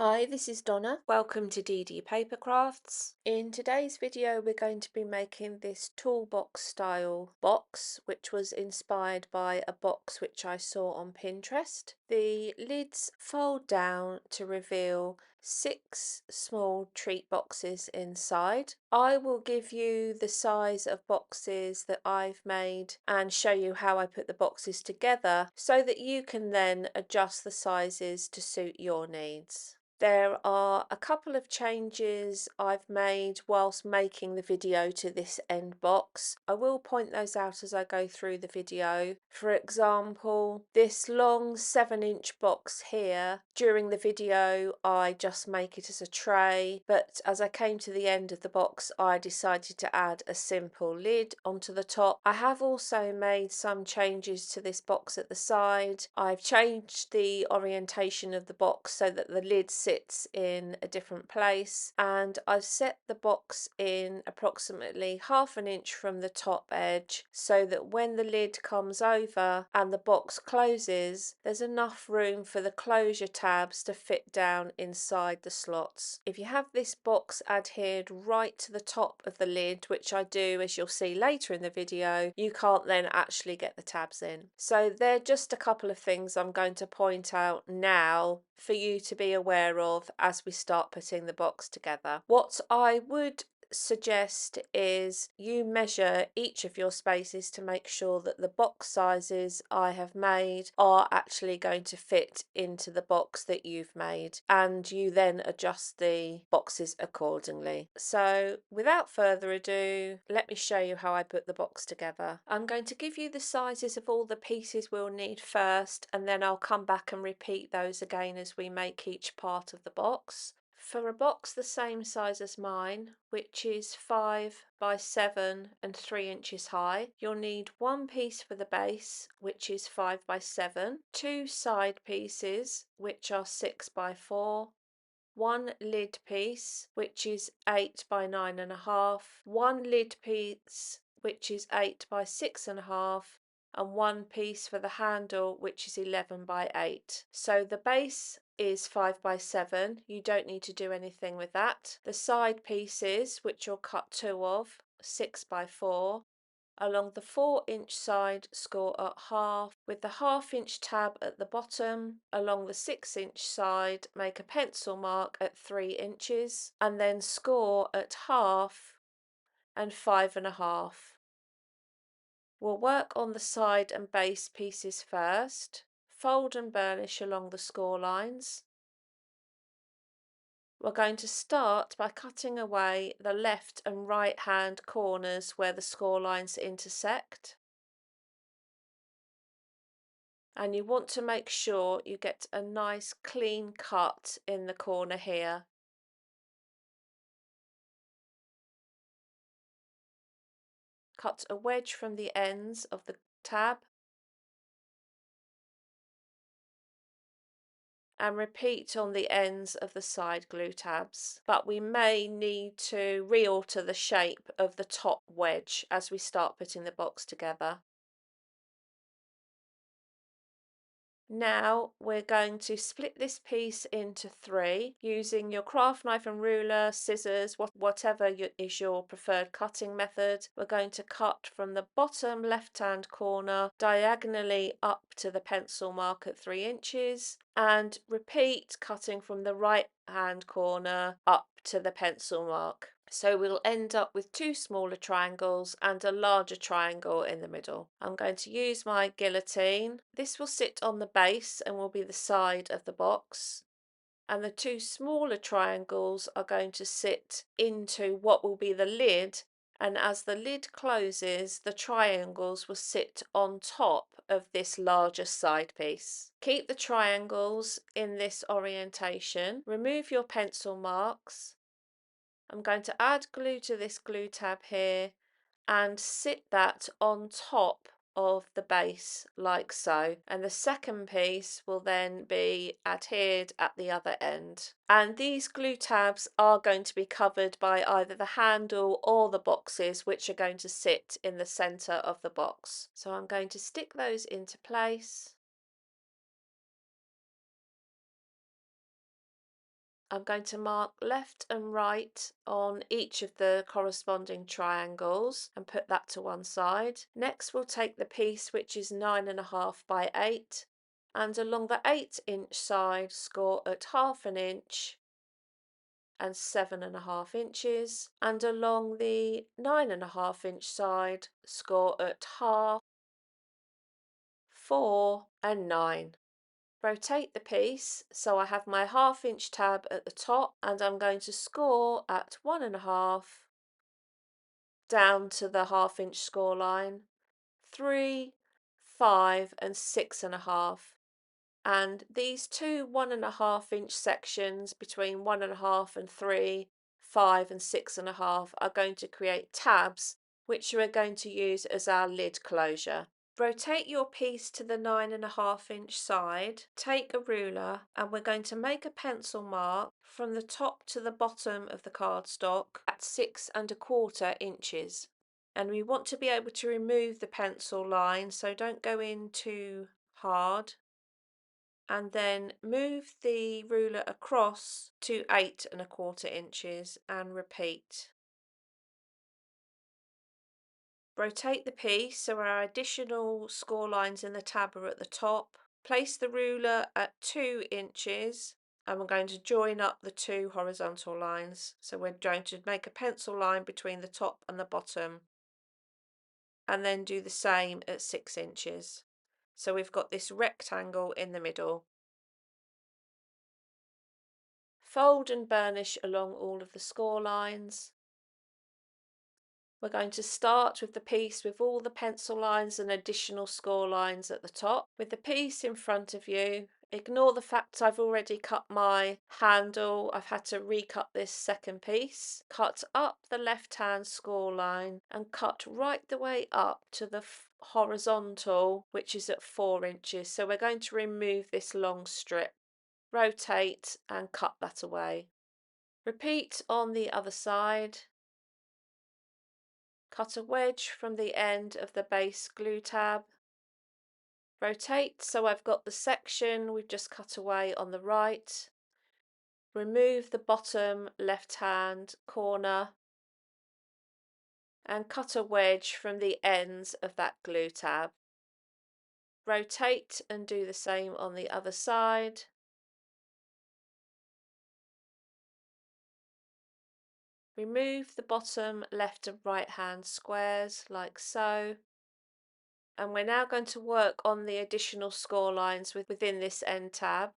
Hi, this is Donna. Welcome to DD Paper Crafts. In today's video, we're going to be making this toolbox style box, which was inspired by a box which I saw on Pinterest. The lids fold down to reveal 6 small treat boxes inside. I will give you the size of boxes that I've made and show you how I put the boxes together so that you can then adjust the sizes to suit your needs. There are a couple of changes I've made whilst making the video to this end box. I will point those out as I go through the video. For example, this long 7-inch box here, during the video I just make it as a tray, but as I came to the end of the box I decided to add a simple lid onto the top. I have also made some changes to this box at the side. I've changed the orientation of the box so that the lid sits in a different place, and I've set the box in approximately 1/2 inch from the top edge so that when the lid comes over and the box closes, there's enough room for the closure tabs to fit down inside the slots. If you have this box adhered right to the top of the lid, which I do as you'll see later in the video, you can't then actually get the tabs in. So they're just a couple of things I'm going to point out now for you to be aware of as we start putting the box together. What I would suggest is you measure each of your spaces to make sure that the box sizes I have made are actually going to fit into the box that you've made, and you then adjust the boxes accordingly. So without further ado, let me show you how I put the box together. I'm going to give you the sizes of all the pieces we'll need first, and then I'll come back and repeat those again as we make each part of the box. For a box the same size as mine, which is 5 by 7 and 3 inches high, you'll need one piece for the base, which is 5 by 7, two side pieces, which are 6 by 4, one lid piece, which is 8 by 9.5, one lid piece, which is 8 by 6.5, and one piece for the handle, which is 11 by 8. So the base is 5 by 7. You don't need to do anything with that. The side pieces, which you'll cut 2 of, 6 by 4. Along the 4-inch side, score at half, with the 1/2 inch tab at the bottom. Along the 6-inch side, make a pencil mark at 3 inches, and then score at half and 5.5. We'll work on the side and base pieces first. Fold and burnish along the score lines. We're going to start by cutting away the left and right hand corners where the score lines intersect. And you want to make sure you get a nice clean cut in the corner here. Cut a wedge from the ends of the tab and repeat on the ends of the side glue tabs, but we may need to re-alter the shape of the top wedge as we start putting the box together. Now we're going to split this piece into 3 using your craft knife and ruler, scissors, whatever is your preferred cutting method. We're going to cut from the bottom left hand corner diagonally up to the pencil mark at 3 inches, and repeat cutting from the right hand corner up to the pencil mark. So we'll end up with 2 smaller triangles and a larger triangle in the middle. I'm going to use my guillotine. This will sit on the base and will be the side of the box. And the 2 smaller triangles are going to sit into what will be the lid, and as the lid closes, the triangles will sit on top of this larger side piece. Keep the triangles in this orientation. Remove your pencil marks. I'm going to add glue to this glue tab here and sit that on top of the base like so, and the second piece will then be adhered at the other end. And these glue tabs are going to be covered by either the handle or the boxes, which are going to sit in the center of the box. So I'm going to stick those into place. I'm going to mark left and right on each of the corresponding triangles and put that to one side. Next we'll take the piece which is 9.5 by 8 and along the 8-inch side score at 1/2 inch and 7.5 inches, and along the 9.5-inch side score at 1/2, 4 and 9. Rotate the piece so I have my 1/2 inch tab at the top, and I'm going to score at 1.5 down to the 1/2 inch score line, 3, 5 and 6.5. And these two 1.5 inch sections between 1.5 and 3, 5 and 6.5 are going to create tabs which we're going to use as our lid closure. Rotate your piece to the 9.5 inch side, take a ruler, and we're going to make a pencil mark from the top to the bottom of the cardstock at 6.25 inches. And we want to be able to remove the pencil line, so don't go in too hard. And then move the ruler across to 8.25 inches and repeat. Rotate the piece so our additional score lines in the tab are at the top. Place the ruler at 2 inches and we're going to join up the two horizontal lines. So we're going to make a pencil line between the top and the bottom and then do the same at 6 inches. So we've got this rectangle in the middle. Fold and burnish along all of the score lines. We're going to start with the piece with all the pencil lines and additional score lines at the top. With the piece in front of you, ignore the fact I've already cut my handle. I've had to recut this second piece. Cut up the left-hand score line and cut right the way up to the horizontal, which is at 4 inches. So we're going to remove this long strip. Rotate and cut that away. Repeat on the other side. Cut a wedge from the end of the base glue tab. Rotate so I've got the section we've just cut away on the right. Remove the bottom left hand corner and cut a wedge from the ends of that glue tab. Rotate and do the same on the other side. Remove the bottom left and right hand squares like so. And we're now going to work on the additional score lines within this end tab.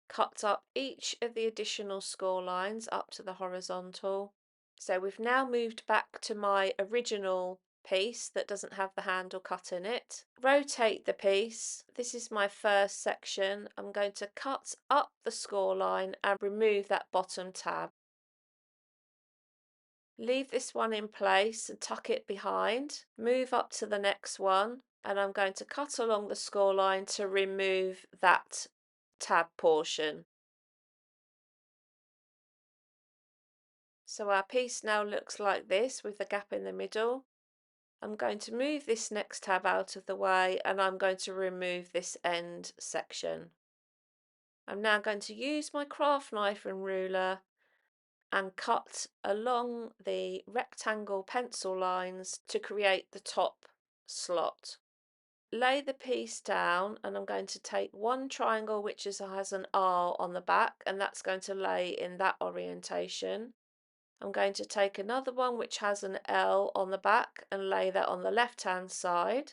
Cut up each of the additional score lines up to the horizontal. So we've now moved back to my original piece that doesn't have the handle cut in it. Rotate the piece. This is my first section. I'm going to cut up the score line and remove that bottom tab. Leave this one in place and tuck it behind. Move up to the next one and I'm going to cut along the score line to remove that tab portion. So our piece now looks like this with the gap in the middle. I'm going to move this next tab out of the way and I'm going to remove this end section. I'm now going to use my craft knife and ruler and cut along the rectangle pencil lines to create the top slot. Lay the piece down and I'm going to take one triangle which has an R on the back and that's going to lay in that orientation. I'm going to take another one which has an L on the back and lay that on the left hand side.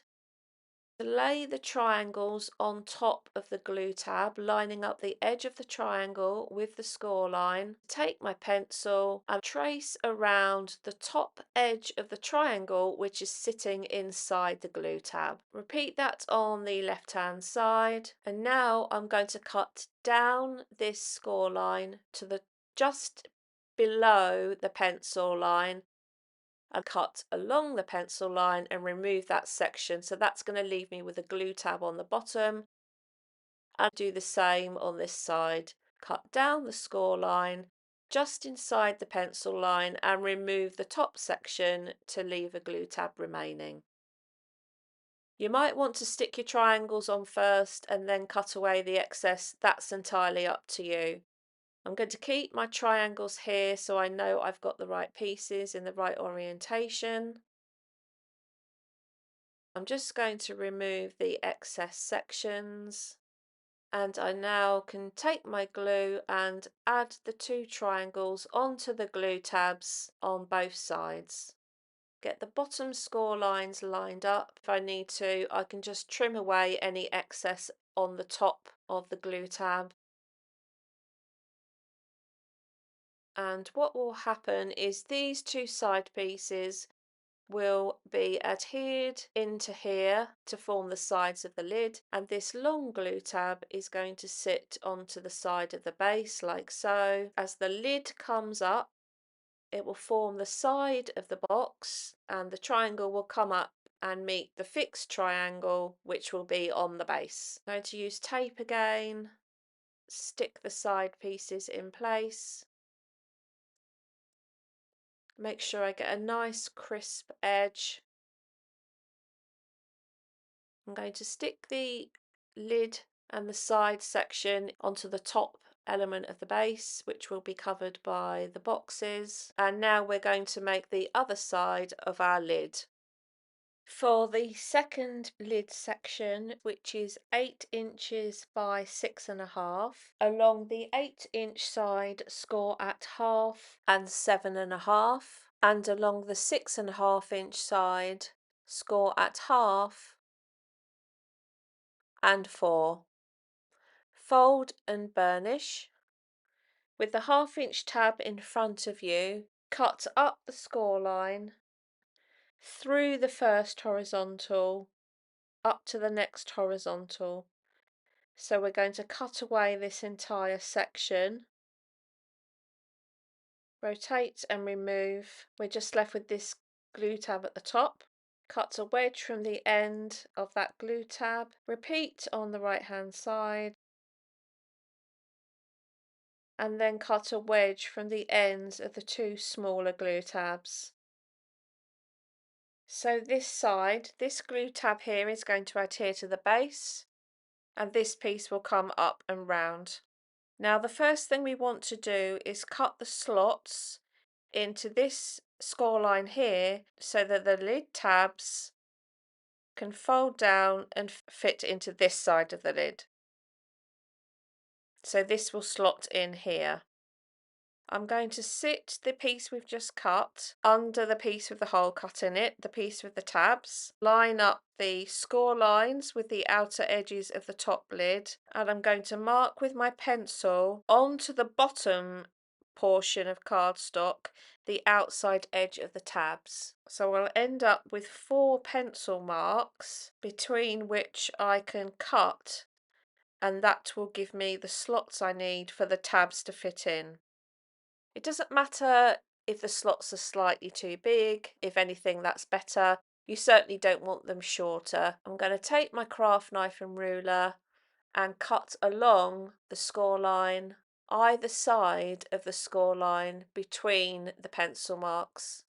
Lay the triangles on top of the glue tab, lining up the edge of the triangle with the score line. Take my pencil and trace around the top edge of the triangle which is sitting inside the glue tab. Repeat that on the left hand side, and now I'm going to cut down this score line to the just below the pencil line and cut along the pencil line and remove that section. So that's going to leave me with a glue tab on the bottom, and do the same on this side. Cut down the score line just inside the pencil line and remove the top section to leave a glue tab remaining. You might want to stick your triangles on first and then cut away the excess. That's entirely up to you. I'm going to keep my triangles here so I know I've got the right pieces in the right orientation. I'm just going to remove the excess sections, and I now can take my glue and add the two triangles onto the glue tabs on both sides. Get the bottom score lines lined up. If I need to, I can just trim away any excess on the top of the glue tab. And what will happen is these two side pieces will be adhered into here to form the sides of the lid, and this long glue tab is going to sit onto the side of the base like so. As the lid comes up, it will form the side of the box, and the triangle will come up and meet the fixed triangle, which will be on the base. I'm going to use tape again, stick the side pieces in place. Make sure I get a nice crisp edge. I'm going to stick the lid and the side section onto the top element of the base, which will be covered by the boxes. And now we're going to make the other side of our lid. For the second lid section, which is 8 inches by 6.5, along the 8-inch side score at half and 7.5, and along the 6.5-inch side score at half and 4. Fold and burnish. With the 1/2-inch tab in front of you, cut up the score line through the first horizontal up to the next horizontal. So we're going to cut away this entire section. Rotate and remove. We're just left with this glue tab at the top. Cut a wedge from the end of that glue tab. Repeat on the right hand side. And then cut a wedge from the ends of the two smaller glue tabs. So this side, this glue tab here is going to adhere to the base, and this piece will come up and round. Now the first thing we want to do is cut the slots into this score line here so that the lid tabs can fold down and fit into this side of the lid. So this will slot in here. I'm going to sit the piece we've just cut under the piece with the hole cut in it, the piece with the tabs. Line up the score lines with the outer edges of the top lid, and I'm going to mark with my pencil onto the bottom portion of cardstock the outside edge of the tabs. So I'll end up with 4 pencil marks between which I can cut, and that will give me the slots I need for the tabs to fit in. It doesn't matter if the slots are slightly too big. If anything, that's better. You certainly don't want them shorter. I'm going to take my craft knife and ruler and cut along the score line, either side of the score line between the pencil marks.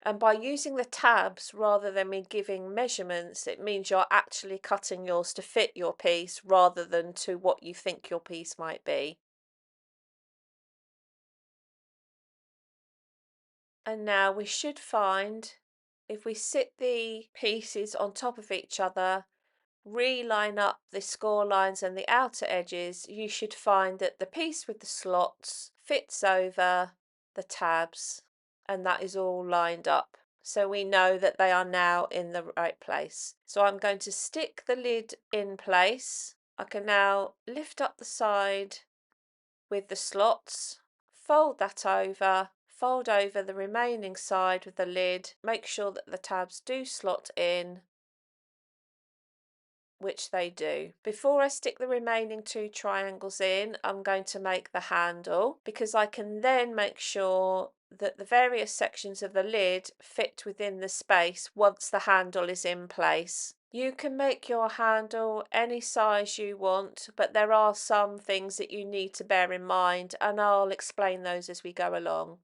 And by using the tabs rather than me giving measurements, it means you're actually cutting yours to fit your piece rather than to what you think your piece might be. And now we should find, if we sit the pieces on top of each other, reline up the score lines and the outer edges, you should find that the piece with the slots fits over the tabs, and that is all lined up. So we know that they are now in the right place. So I'm going to stick the lid in place. I can now lift up the side with the slots, fold that over, fold over the remaining side with the lid, make sure that the tabs do slot in, which they do. Before I stick the remaining 2 triangles in, I'm going to make the handle, because I can then make sure that the various sections of the lid fit within the space once the handle is in place. You can make your handle any size you want, but there are some things that you need to bear in mind, and I'll explain those as we go along.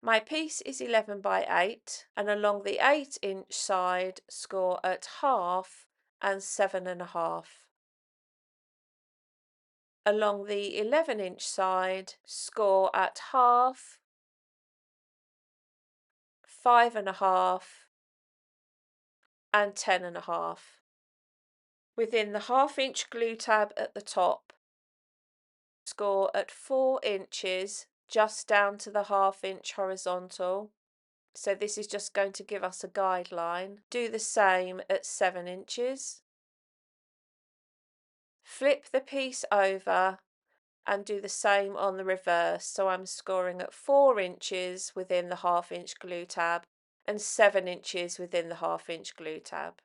My piece is 11 by 8, and along the 8-inch side score at half and 7.5. along the 11-inch side, score at half, 5.5 and 10.5. Within the 1/2 inch glue tab at the top, score at 4 inches, just down to the 1/2 inch horizontal. So this is just going to give us a guideline. Do the same at 7 inches. Flip the piece over and do the same on the reverse. So I'm scoring at 4 inches within the 1/2 inch glue tab and 7 inches within the 1/2 inch glue tab.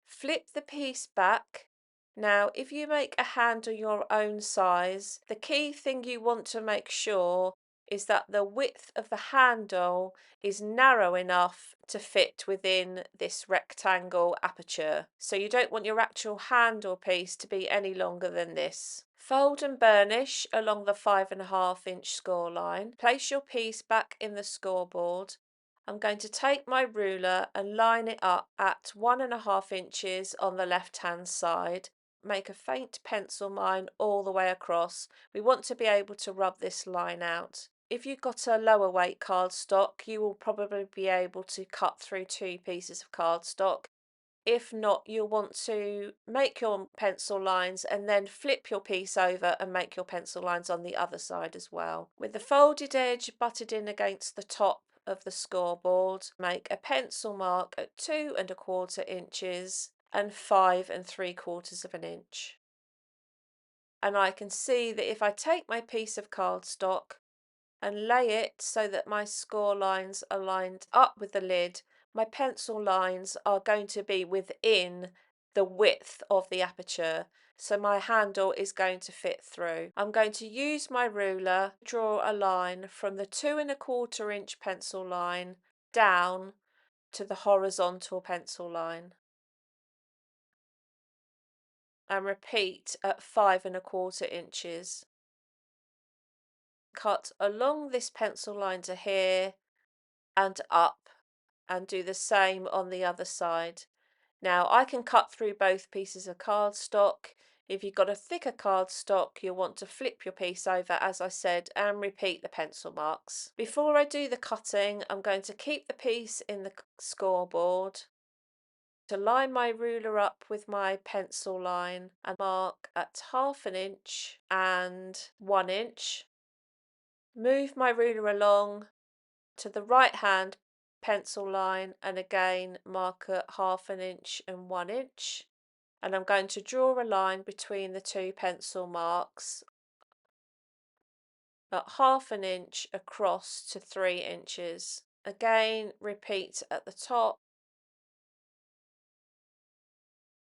Flip the piece back. Now, if you make a handle your own size, the key thing you want to make sure is that the width of the handle is narrow enough to fit within this rectangle aperture. So you don't want your actual handle piece to be any longer than this. Fold and burnish along the 5.5 inch score line. Place your piece back in the scoreboard. I'm going to take my ruler and line it up at 1.5 inches on the left hand side. Make a faint pencil line all the way across. We want to be able to rub this line out. If you've got a lower weight cardstock, you will probably be able to cut through 2 pieces of cardstock. If not, you'll want to make your pencil lines and then flip your piece over and make your pencil lines on the other side as well. With the folded edge butted in against the top of the scoreboard, make a pencil mark at 2.25 inches and 5.75 inches. And I can see that if I take my piece of cardstock and lay it so that my score lines are lined up with the lid, my pencil lines are going to be within the width of the aperture, so my handle is going to fit through. I'm going to use my ruler, draw a line from the 2.25 inch pencil line down to the horizontal pencil line, and repeat at 5.25 inches. Cut along this pencil line to here and up, and do the same on the other side. Now I can cut through both pieces of cardstock. If you've got a thicker cardstock, you'll want to flip your piece over, as I said, and repeat the pencil marks. Before I do the cutting, I'm going to keep the piece in the scoreboard, to line my ruler up with my pencil line and mark at 1/2 inch and 1 inch. Move my ruler along to the right hand pencil line and again mark at 1/2 inch and 1 inch, and I'm going to draw a line between the 2 pencil marks at 1/2 inch across to 3 inches. Again repeat at the top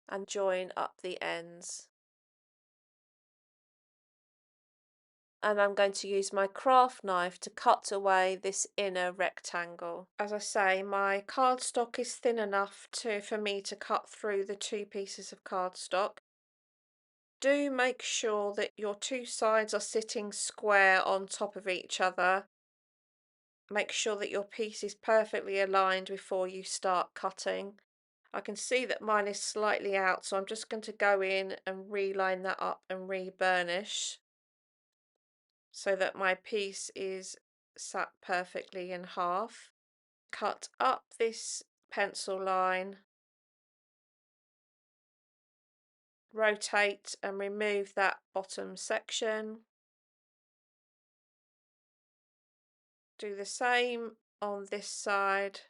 and join up the ends. And I'm going to use my craft knife to cut away this inner rectangle. As I say, my cardstock is thin enough for me to cut through the 2 pieces of cardstock. Do make sure that your 2 sides are sitting square on top of each other. Make sure that your piece is perfectly aligned before you start cutting. I can see that mine is slightly out, so I'm just going to go in and reline that up and re-burnish, so that my piece is sat perfectly in half. Cut up this pencil line, rotate and remove that bottom section. Do the same on this side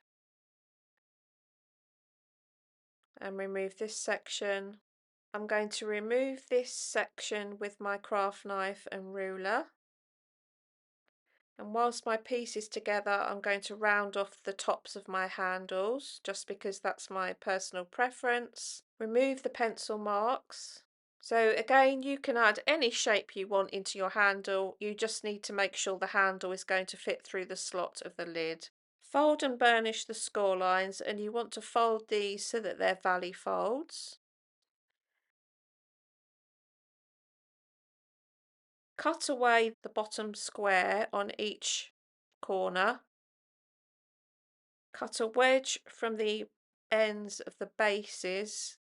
and remove this section. I'm going to remove this section with my craft knife and ruler. And whilst my piece is together, I'm going to round off the tops of my handles, just because that's my personal preference. Remove the pencil marks. So again, you can add any shape you want into your handle. You just need to make sure the handle is going to fit through the slot of the lid. Fold and burnish the score lines, and you want to fold these so that they're valley folds. Cut away the bottom square on each corner. Cut a wedge from the ends of the bases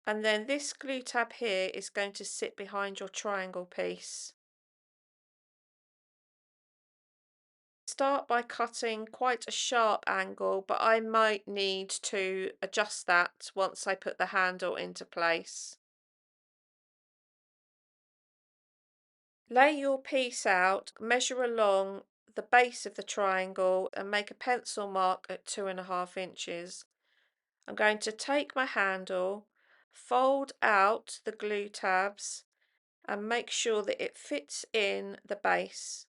And then this glue tab here is going to sit behind your triangle piece. Start by cutting quite a sharp angle, but I might need to adjust that once I put the handle into place. Lay your piece out, measure along the base of the triangle and make a pencil mark at 2.5 inches. I'm going to take my handle, fold out the glue tabs and make sure that it fits in the base.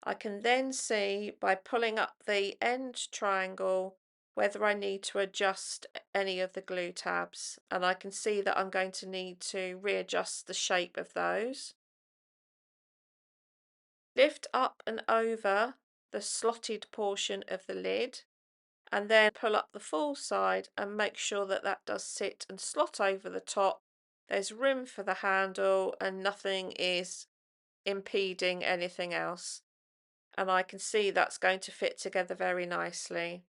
I can then see by pulling up the end triangle whether I need to adjust any of the glue tabs, and I can see that I'm going to need to readjust the shape of those. Lift up and over the slotted portion of the lid and then pull up the full side and make sure that that does sit and slot over the top. There's room for the handle and nothing is impeding anything else. And I can see that's going to fit together very nicely.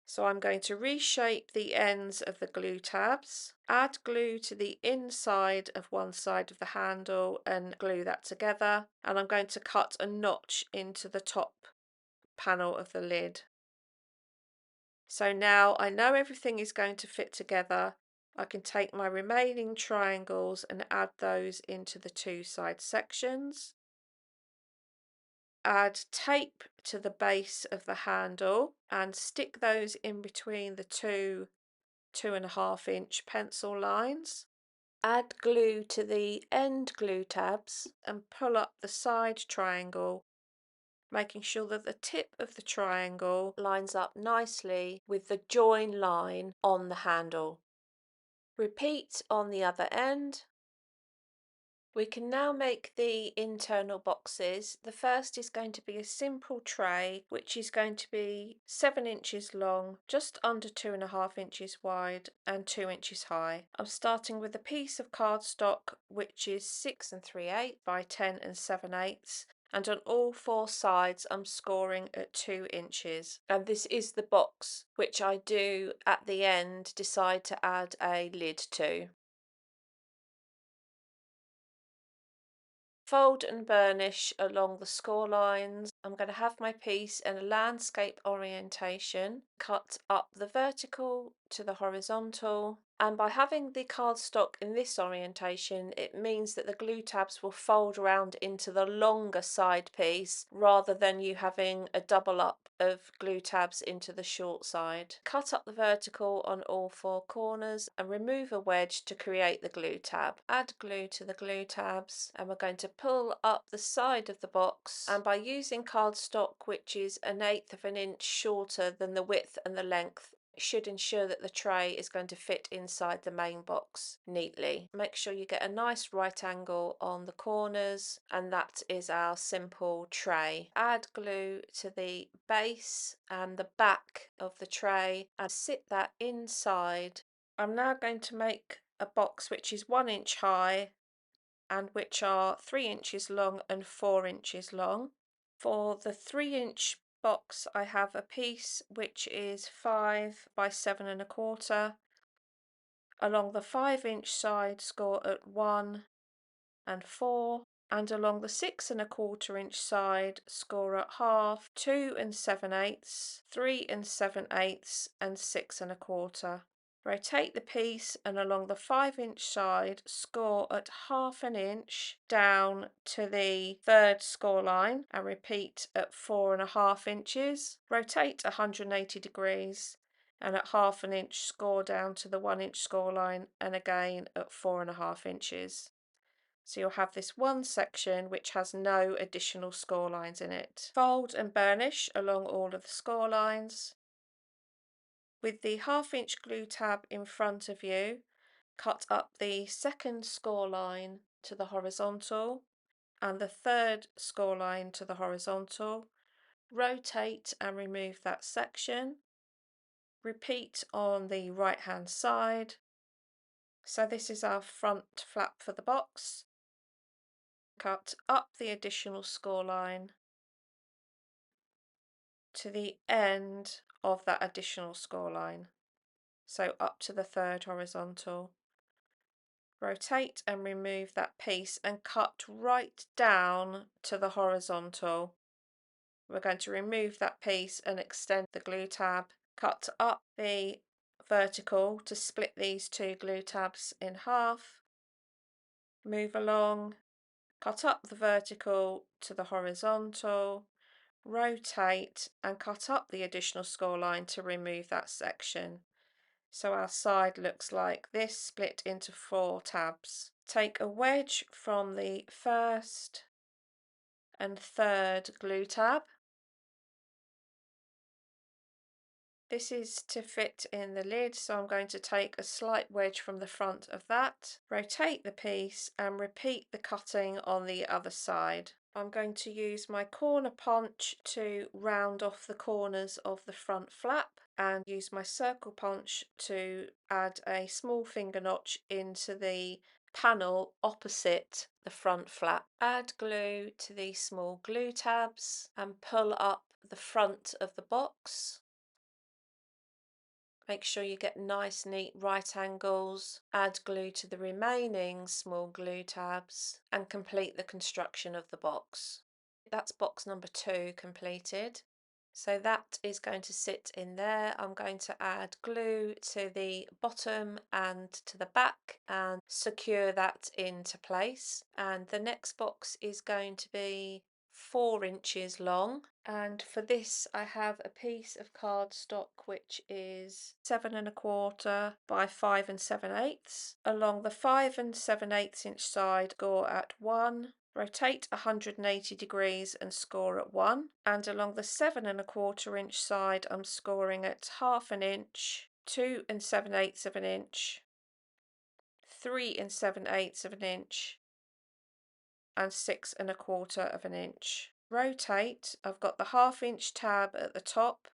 So I'm going to reshape the ends of the glue tabs, add glue to the inside of one side of the handle and glue that together, and I'm going to cut a notch into the top panel of the lid. So now I know everything is going to fit together. I can take my remaining triangles and add those into the two side sections. Add tape to the base of the handle and stick those in between the 2.5 inch pencil lines. Add glue to the end glue tabs and pull up the side triangle, making sure that the tip of the triangle lines up nicely with the join line on the handle. Repeat on the other end. We can now make the internal boxes. The first is going to be a simple tray, which is going to be 7 inches long, just under 2.5 inches wide and 2 inches high. I'm starting with a piece of cardstock, which is 6 3/8 by 10 7/8. And on all four sides I'm scoring at 2 inches. And this is the box, which I do at the end decide to add a lid to. Fold and burnish along the score lines. I'm going to have my piece in a landscape orientation, cut up the vertical to the horizontal, and by having the cardstock in this orientation it means that the glue tabs will fold around into the longer side piece rather than you having a double up of glue tabs into the short side. Cut up the vertical on all four corners and remove a wedge to create the glue tab. Add glue to the glue tabs and we're going to pull up the side of the box, and by using cardstock which is 1/8 of an inch shorter than the width and the length, should ensure that the tray is going to fit inside the main box neatly. Make sure you get a nice right angle on the corners, and that is our simple tray. Add glue to the base and the back of the tray and sit that inside. I'm now going to make a box which is 1 inch high and which are 3 inches long and 4 inches long. For the 3-inch box I have a piece which is 5 by 7.25. Along the 5-inch side score at 1 and 4, and along the 6.25-inch side score at half, 2 7/8, 3 7/8 and 6.25. Rotate the piece and along the 5-inch side score at 1/2 inch down to the third score line and repeat at 4.5 inches. Rotate 180 degrees and at 1/2 inch score down to the 1 inch score line and again at 4.5 inches. So you'll have this one section which has no additional score lines in it. Fold and burnish along all of the score lines. With the 1/2 inch glue tab in front of you, cut up the second score line to the horizontal and the third score line to the horizontal. Rotate and remove that section. Repeat on the right hand side. So this is our front flap for the box. Cut up the additional score line to the end of that additional score line. so up to the third horizontal. Rotate and remove that piece and cut right down to the horizontal. We're going to remove that piece and extend the glue tab. Cut up the vertical to split these two glue tabs in half. Move along, cut up the vertical to the horizontal, rotate and cut up the additional score line to remove that section. So our side looks like this, split into 4 tabs. Take a wedge from the first and third glue tab. This is to fit in the lid, so I'm going to take a slight wedge from the front of that, rotate the piece and repeat the cutting on the other side. I'm going to use my corner punch to round off the corners of the front flap and use my circle punch to add a small finger notch into the panel opposite the front flap. Add glue to these small glue tabs and pull up the front of the box. Make sure you get nice, neat right angles. Add glue to the remaining small glue tabs and complete the construction of the box. That's box number 2 completed. So that is going to sit in there. I'm going to add glue to the bottom and to the back and secure that into place. And the next box is going to be 4 inches long, and for this I have a piece of cardstock which is 7 1/4 by 5 7/8. Along the 5 7/8 inch side, score at 1, rotate 180 degrees and score at 1, and along the 7 1/4 inch side I'm scoring at 1/2 inch, 2 7/8 of an inch, 3 7/8 of an inch, and 6 1/4 of an inch. Rotate, I've got the 1/2 inch tab at the top,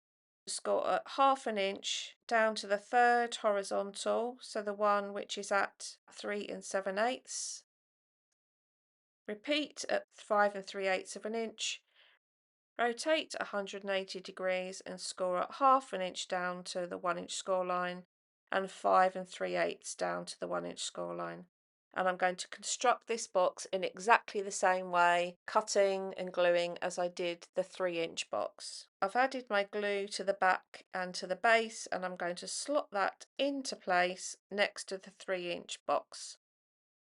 score at 1/2 inch down to the third horizontal, so the one which is at 3 7/8. Repeat at 5 3/8 of an inch, rotate 180 degrees and score at 1/2 inch down to the 1 inch score line and 5 3/8 down to the 1 inch score line. And I'm going to construct this box in exactly the same way, cutting and gluing as I did the 3 inch box. I've added my glue to the back and to the base, and I'm going to slot that into place next to the 3 inch box.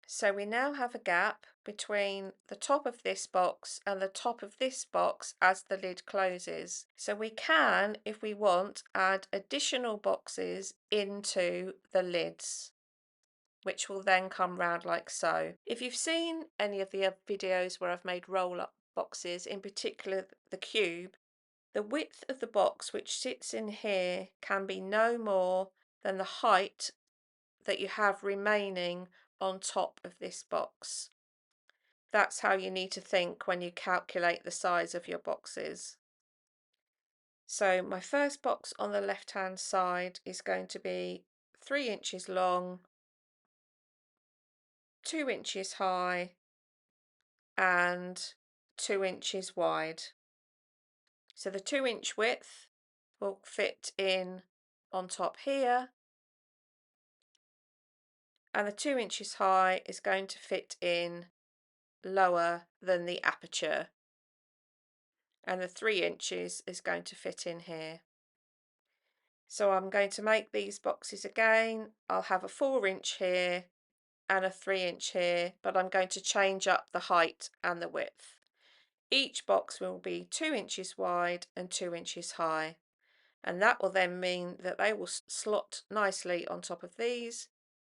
So we now have a gap between the top of this box and the top of this box as the lid closes. So we can, if we want, add additional boxes into the lids, which will then come round like so. If you've seen any of the other videos where I've made roll-up boxes, in particular the cube, the width of the box which sits in here can be no more than the height that you have remaining on top of this box. That's how you need to think when you calculate the size of your boxes. So my first box on the left hand side is going to be 3 inches long, 2 inches high and 2 inches wide. So the 2 inch width will fit in on top here, and the 2 inches high is going to fit in lower than the aperture, and the 3 inches is going to fit in here. So I'm going to make these boxes again. I'll have a 4 inch here and a 3 inch here, but I'm going to change up the height and the width. Each box will be 2 inches wide and 2 inches high, and that will then mean that they will slot nicely on top of these.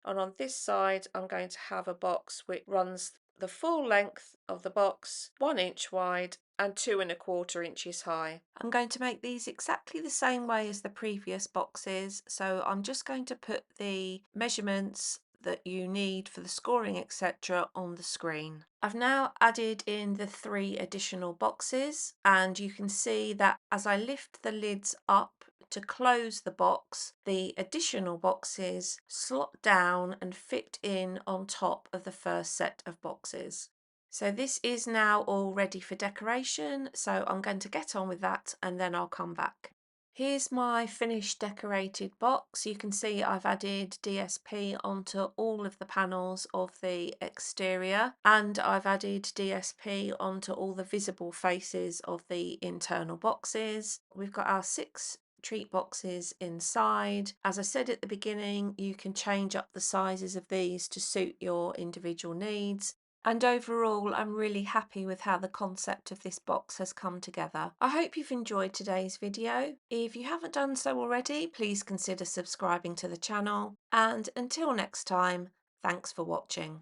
And on this side I'm going to have a box which runs the full length of the box, 1 inch wide and 2 1/4 inches high. I'm going to make these exactly the same way as the previous boxes, so I'm just going to put the measurements that you need for the scoring etc. on the screen. I've now added in the 3 additional boxes, and you can see that as I lift the lids up to close the box, the additional boxes slot down and fit in on top of the first set of boxes. So this is now all ready for decoration, so I'm going to get on with that and then I'll come back. Here's my finished decorated box. You can see I've added DSP onto all of the panels of the exterior, and I've added DSP onto all the visible faces of the internal boxes. We've got our 6 treat boxes inside. As I said at the beginning, you can change up the sizes of these to suit your individual needs. And overall, I'm really happy with how the concept of this box has come together. I hope you've enjoyed today's video. If you haven't done so already, please consider subscribing to the channel. And until next time, thanks for watching.